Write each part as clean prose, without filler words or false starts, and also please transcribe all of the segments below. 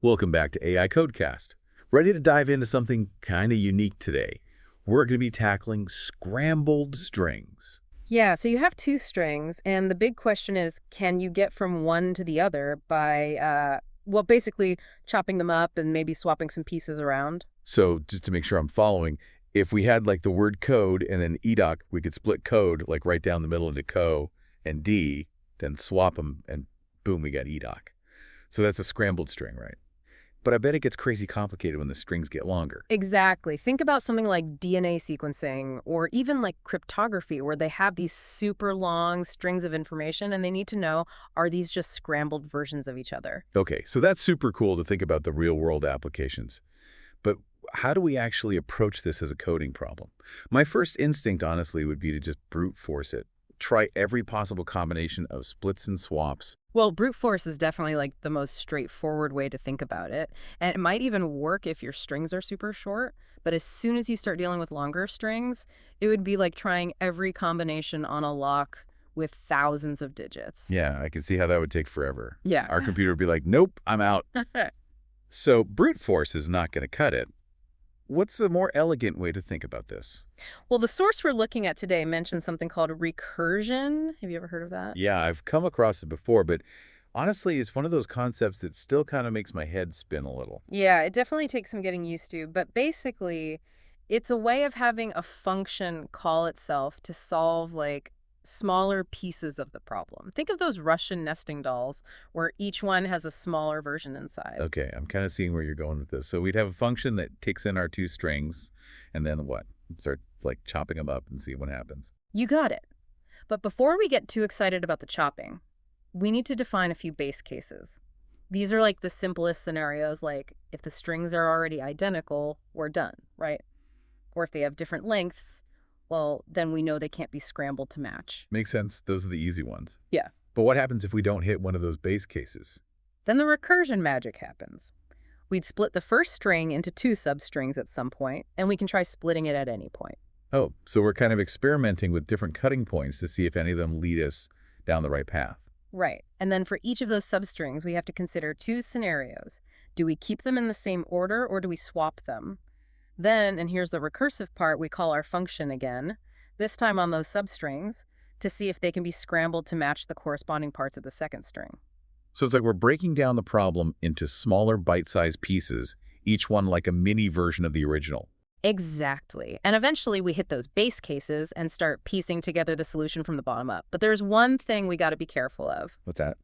Welcome back to AI Codecast. Ready to dive into something kind of unique today? We're going to be tackling scrambled strings. Yeah, so you have two strings, and the big question is, can you get from one to the other by, well, basically chopping them up and maybe swapping some pieces around? So just to make sure I'm following, if we had like the word code and then edoc, we could split code like right down the middle into co and d, then swap them and boom, we got edoc. So that's a scrambled string, right? But I bet it gets crazy complicated when the strings get longer. Exactly. Think about something like DNA sequencing or even like cryptography, where they have these super long strings of information and they need to know, are these just scrambled versions of each other? Okay, so that's super cool to think about the real-world applications. But how do we actually approach this as a coding problem? My first instinct, honestly, would be to just brute force it. Try every possible combination of splits and swaps. Well, brute force is definitely like the most straightforward way to think about it. And it might even work if your strings are super short. But as soon as you start dealing with longer strings, it would be like trying every combination on a lock with thousands of digits. Yeah, I can see how that would take forever. Yeah. Our computer would be like, nope, I'm out. So brute force is not going to cut it. What's a more elegant way to think about this? Well, the source we're looking at today mentions something called recursion. Have you ever heard of that? Yeah, I've come across it before, but honestly, it's one of those concepts that still kind of makes my head spin a little. Yeah, it definitely takes some getting used to, but basically, it's a way of having a function call itself to solve like smaller pieces of the problem. Think of those Russian nesting dolls where each one has a smaller version inside. Okay, I'm kind of seeing where you're going with this. So we'd have a function that takes in our two strings, and then what? Start like chopping them up and see what happens. You got it. But before we get too excited about the chopping, we need to define a few base cases. These are like the simplest scenarios, like if the strings are already identical, we're done, right? Or if they have different lengths, well, then we know they can't be scrambled to match. Makes sense. Those are the easy ones. Yeah. But what happens if we don't hit one of those base cases? Then the recursion magic happens. We'd split the first string into two substrings at some point, and we can try splitting it at any point. Oh, so we're kind of experimenting with different cutting points to see if any of them lead us down the right path. Right. And then for each of those substrings, we have to consider two scenarios. Do we keep them in the same order, or do we swap them? Then, and here's the recursive part, we call our function again, this time on those substrings, to see if they can be scrambled to match the corresponding parts of the second string. So it's like we're breaking down the problem into smaller bite-sized pieces, each one like a mini version of the original. Exactly. And eventually we hit those base cases and start piecing together the solution from the bottom up. But there's one thing we got to be careful of. What's that?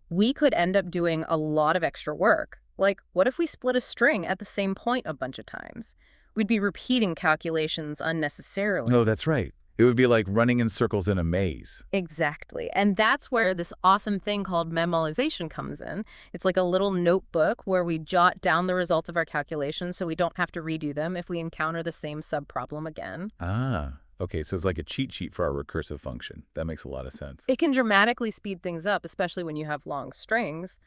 We could end up doing a lot of extra work. Like, what if we split a string at the same point a bunch of times? We'd be repeating calculations unnecessarily. No, that's right. It would be like running in circles in a maze. Exactly. And that's where this awesome thing called memoization comes in. It's like a little notebook where we jot down the results of our calculations so we don't have to redo them if we encounter the same subproblem again. Ah, okay, so it's like a cheat sheet for our recursive function. That makes a lot of sense. It can dramatically speed things up, especially when you have long strings.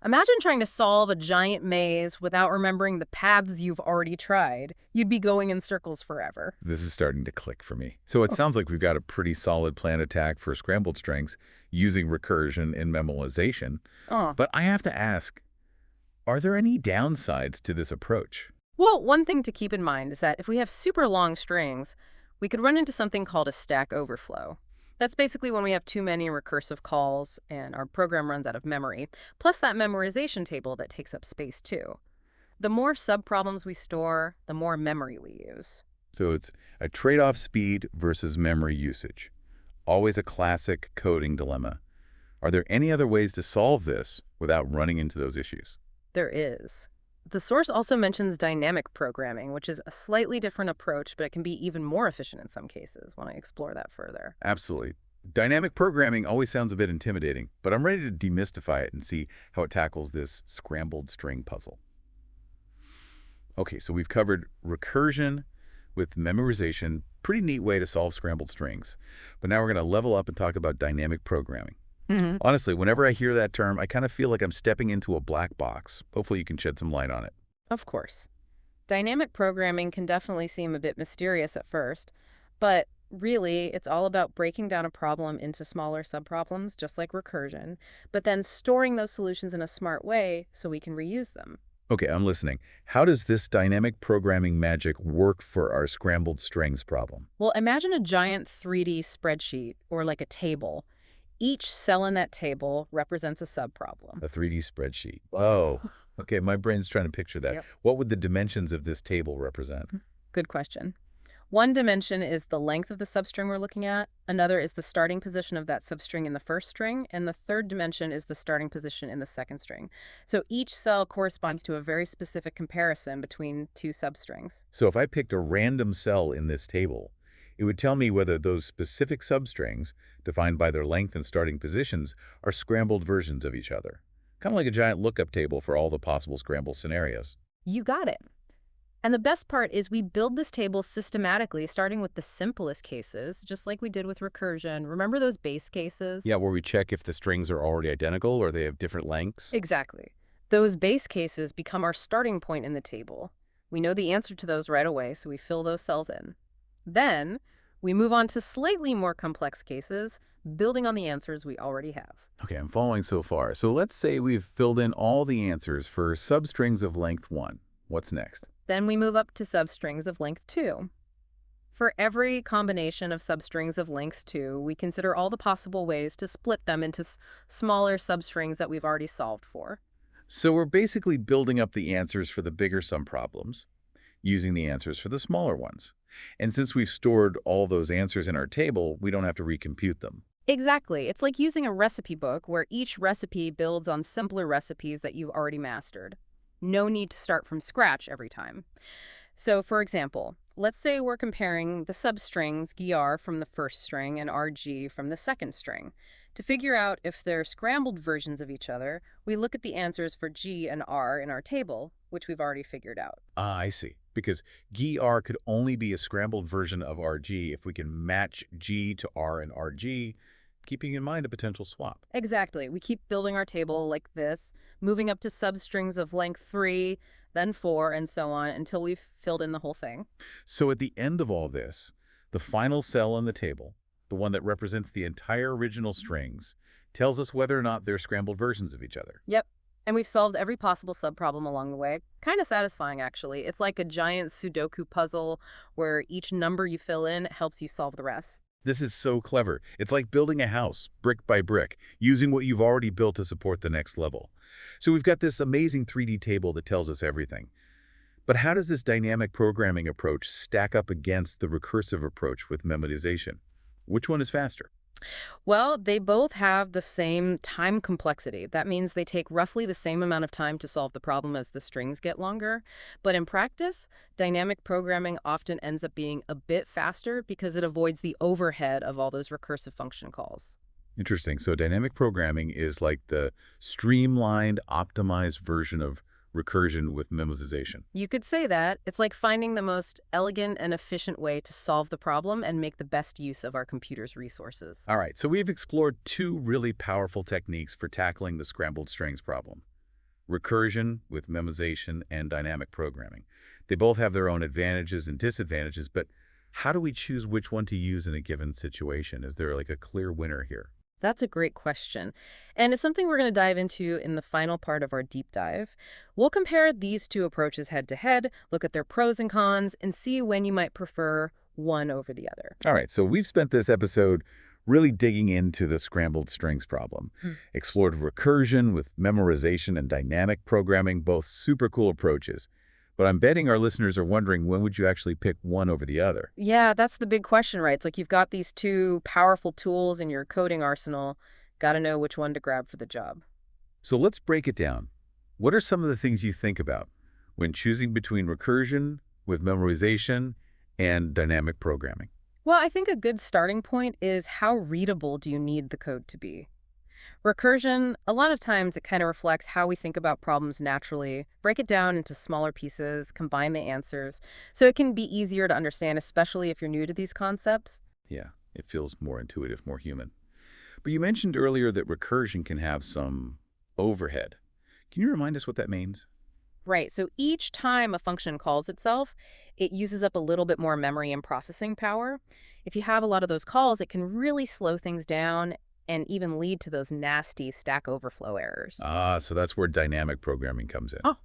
Imagine trying to solve a giant maze without remembering the paths you've already tried. You'd be going in circles forever. This is starting to click for me. So it sounds like we've got a pretty solid plan attack for scrambled strings using recursion and memoization. Oh. But I have to ask, are there any downsides to this approach? Well, one thing to keep in mind is that if we have super long strings, we could run into something called a stack overflow. That's basically when we have too many recursive calls and our program runs out of memory, plus that memoization table that takes up space too. The more subproblems we store, the more memory we use. So it's a trade-off speed versus memory usage. Always a classic coding dilemma. Are there any other ways to solve this without running into those issues? There is. The source also mentions dynamic programming, which is a slightly different approach, but it can be even more efficient in some cases. Want to explore that further? Absolutely. Dynamic programming always sounds a bit intimidating, but I'm ready to demystify it and see how it tackles this scrambled string puzzle. Okay, so we've covered recursion with memoization, pretty neat way to solve scrambled strings. But now we're going to level up and talk about dynamic programming. Honestly, whenever I hear that term, I kind of feel like I'm stepping into a black box. Hopefully you can shed some light on it. Of course. Dynamic programming can definitely seem a bit mysterious at first, but really it's all about breaking down a problem into smaller subproblems, just like recursion, but then storing those solutions in a smart way so we can reuse them. Okay, I'm listening. How does this dynamic programming magic work for our scrambled strings problem? Well, imagine a giant 3D spreadsheet or like a table. Each cell in that table represents a subproblem. A 3D spreadsheet. Oh, okay, my brain's trying to picture that. Yep. What would the dimensions of this table represent? Good question. One dimension is the length of the substring we're looking at, another is the starting position of that substring in the first string, and the third dimension is the starting position in the second string. So each cell corresponds to a very specific comparison between two substrings. So if I picked a random cell in this table, it would tell me whether those specific substrings, defined by their length and starting positions, are scrambled versions of each other. Kind of like a giant lookup table for all the possible scramble scenarios. You got it. And the best part is we build this table systematically, starting with the simplest cases, just like we did with recursion. Remember those base cases? Yeah, where we check if the strings are already identical or they have different lengths. Exactly. Those base cases become our starting point in the table. We know the answer to those right away, so we fill those cells in. Then, we move on to slightly more complex cases, building on the answers we already have. Okay, I'm following so far. So let's say we've filled in all the answers for substrings of length 1. What's next? Then we move up to substrings of length 2. For every combination of substrings of length 2, we consider all the possible ways to split them into smaller substrings that we've already solved for. So we're basically building up the answers for the bigger sum problems, using the answers for the smaller ones. And since we've stored all those answers in our table, we don't have to recompute them. Exactly. It's like using a recipe book where each recipe builds on simpler recipes that you've already mastered. No need to start from scratch every time. So, for example, let's say we're comparing the substrings gr from the first string and rg from the second string. To figure out if they're scrambled versions of each other, we look at the answers for g and r in our table, which we've already figured out. Ah, I see. Because GR could only be a scrambled version of RG if we can match G to R and RG, keeping in mind a potential swap. Exactly. We keep building our table like this, moving up to substrings of length 3, then 4, and so on until we've filled in the whole thing. So at the end of all this, the final cell in the table, the one that represents the entire original strings, tells us whether or not they're scrambled versions of each other. Yep. And we've solved every possible subproblem along the way. Kind of satisfying, actually. It's like a giant Sudoku puzzle where each number you fill in helps you solve the rest. This is so clever. It's like building a house, brick by brick, using what you've already built to support the next level. So we've got this amazing 3D table that tells us everything. But how does this dynamic programming approach stack up against the recursive approach with memoization? Which one is faster? Well, they both have the same time complexity. That means they take roughly the same amount of time to solve the problem as the strings get longer. But in practice, dynamic programming often ends up being a bit faster because it avoids the overhead of all those recursive function calls. Interesting. So dynamic programming is like the streamlined, optimized version of recursion with memoization. You could say that. It's like finding the most elegant and efficient way to solve the problem and make the best use of our computer's resources. All right, so we've explored two really powerful techniques for tackling the scrambled strings problem. Recursion with memoization and dynamic programming. They both have their own advantages and disadvantages, but how do we choose which one to use in a given situation? Is there like a clear winner here? That's a great question. And it's something we're going to dive into in the final part of our deep dive. We'll compare these two approaches head to head, look at their pros and cons, and see when you might prefer one over the other. All right, so we've spent this episode really digging into the scrambled strings problem. Explored recursion with memorization and dynamic programming, both super cool approaches. But I'm betting our listeners are wondering, when would you actually pick one over the other? Yeah, that's the big question, right? It's like you've got these two powerful tools in your coding arsenal. Got to know which one to grab for the job. So let's break it down. What are some of the things you think about when choosing between recursion with memorization and dynamic programming? Well, I think a good starting point is how readable do you need the code to be? Recursion, a lot of times it kind of reflects how we think about problems naturally, break it down into smaller pieces, combine the answers, so it can be easier to understand, especially if you're new to these concepts. Yeah, it feels more intuitive, more human. But you mentioned earlier that recursion can have some overhead. Can you remind us what that means? Right, so each time a function calls itself, it uses up a little bit more memory and processing power. If you have a lot of those calls, it can really slow things down and even lead to those nasty Stack Overflow errors. Ah, so that's where dynamic programming comes in. Oh.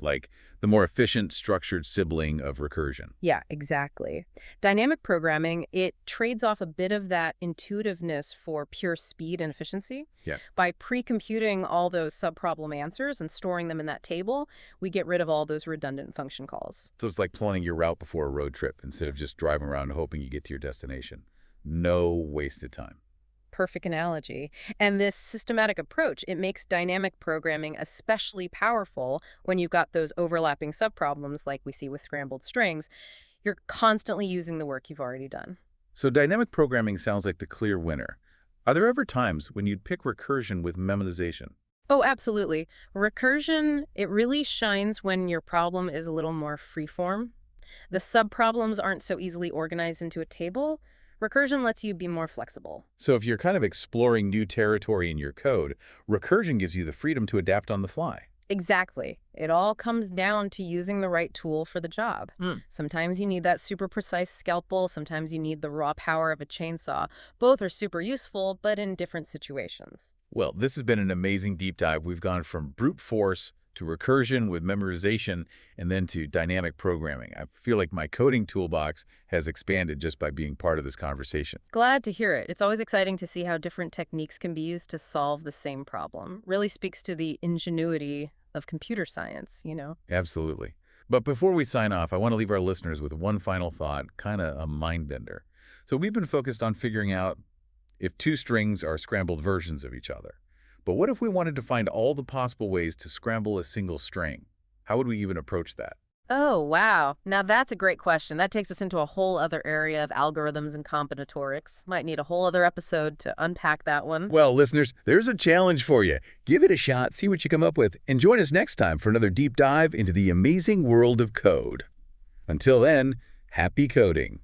like the more efficient, structured sibling of recursion. Yeah, exactly. Dynamic programming, it trades off a bit of that intuitiveness for pure speed and efficiency. Yeah. By pre-computing all those subproblem answers and storing them in that table, we get rid of all those redundant function calls. So it's like planning your route before a road trip instead of just driving around hoping you get to your destination. No wasted time. Perfect analogy. And this systematic approach, it makes dynamic programming especially powerful when you've got those overlapping subproblems like we see with scrambled strings. You're constantly using the work you've already done. So dynamic programming sounds like the clear winner. Are there ever times when you'd pick recursion with memoization? Oh, absolutely. Recursion, it really shines when your problem is a little more freeform. The subproblems aren't so easily organized into a table. Recursion lets you be more flexible. So if you're kind of exploring new territory in your code, recursion gives you the freedom to adapt on the fly. Exactly. It all comes down to using the right tool for the job. Sometimes you need that super precise scalpel, sometimes you need the raw power of a chainsaw. Both are super useful, but in different situations. Well, this has been an amazing deep dive. We've gone from brute force to recursion with memorization and then to dynamic programming. I feel like my coding toolbox has expanded just by being part of this conversation. Glad to hear it. It's always exciting to see how different techniques can be used to solve the same problem. Really speaks to the ingenuity of computer science, you know? Absolutely. But before we sign off, I want to leave our listeners with one final thought, kind of a mind bender. So we've been focused on figuring out if two strings are scrambled versions of each other. But what if we wanted to find all the possible ways to scramble a single string? How would we even approach that? Oh, wow. Now that's a great question. That takes us into a whole other area of algorithms and combinatorics. Might need a whole other episode to unpack that one. Well, listeners, there's a challenge for you. Give it a shot, see what you come up with, and join us next time for another deep dive into the amazing world of code. Until then, happy coding.